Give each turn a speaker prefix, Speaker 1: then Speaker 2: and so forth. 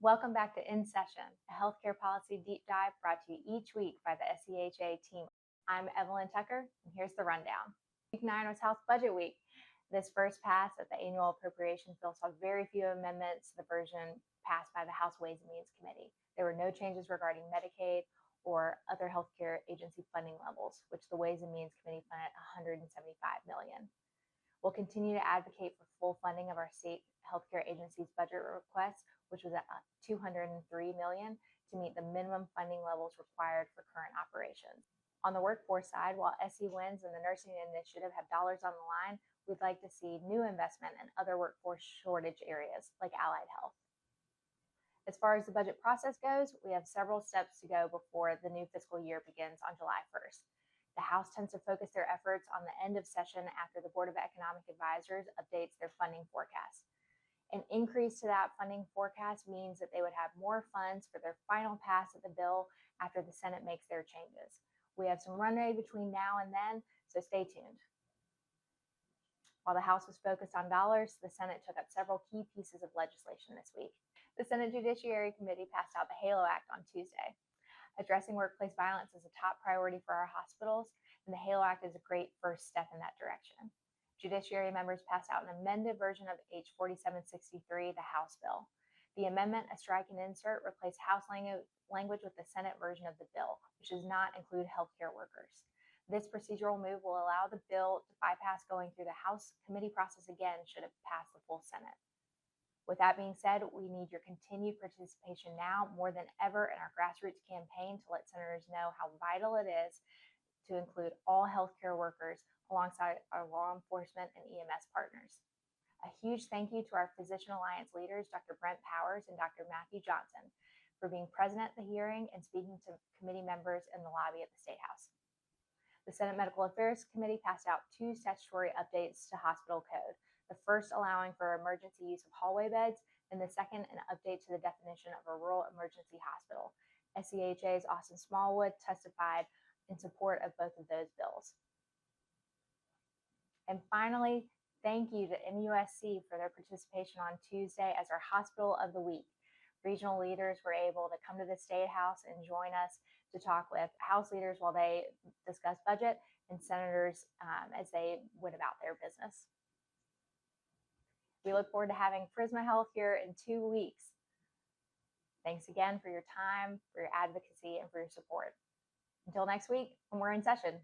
Speaker 1: Welcome back to In Session, a healthcare policy deep dive brought to you each week by the SCHA team. I'm Evelyn Tucker, and here's the rundown. Week 9 was House Budget Week. This first pass of the annual appropriations bill saw very few amendments to the version passed by the House Ways and Means Committee. There were no changes regarding Medicaid or other healthcare agency funding levels, which the Ways and Means Committee funded $175 million. We'll continue to advocate for full funding of our state healthcare agency's budget request, which was at $203 million, to meet the minimum funding levels required for current operations. On the workforce side, while SE wins and the nursing initiative have dollars on the line, we'd like to see new investment in other workforce shortage areas like allied health. As far as the budget process goes, we have several steps to go before the new fiscal year begins on July 1st. The House tends to focus their efforts on the end of session after the Board of Economic Advisors updates their funding forecast. An increase to that funding forecast means that they would have more funds for their final pass of the bill after the Senate makes their changes. We have some runway between now and then, so stay tuned. While the House was focused on dollars, the Senate took up several key pieces of legislation this week. The Senate Judiciary Committee passed out the HALO Act on Tuesday. Addressing workplace violence is a top priority for our hospitals, and the HALO Act is a great first step in that direction. Judiciary members passed out an amended version of H 4763, the House bill. The amendment, a strike and insert, replaced House language with the Senate version of the bill, which does not include healthcare workers. This procedural move will allow the bill to bypass going through the House committee process again should it pass the full Senate. With that being said, we need your continued participation now more than ever in our grassroots campaign to let senators know how vital it is to include all healthcare workers alongside our law enforcement and EMS partners. A huge thank you to our Physician Alliance leaders, Dr. Brent Powers and Dr. Matthew Johnson, for being present at the hearing and speaking to committee members in the lobby at the State House. The Senate Medical Affairs Committee passed out 2 statutory updates to hospital code. The first allowing for emergency use of hallway beds, and the second an update to the definition of a rural emergency hospital. SCHA's Austin Smallwood testified in support of both of those bills. And finally, thank you to MUSC for their participation on Tuesday as our Hospital of the Week. Regional leaders were able to come to the State House and join us to talk with House leaders while they discuss budget and senators as they went about their business. We look forward to having Prisma Health here in 2 weeks. Thanks again for your time, for your advocacy, and for your support. Until next week, when we're in session.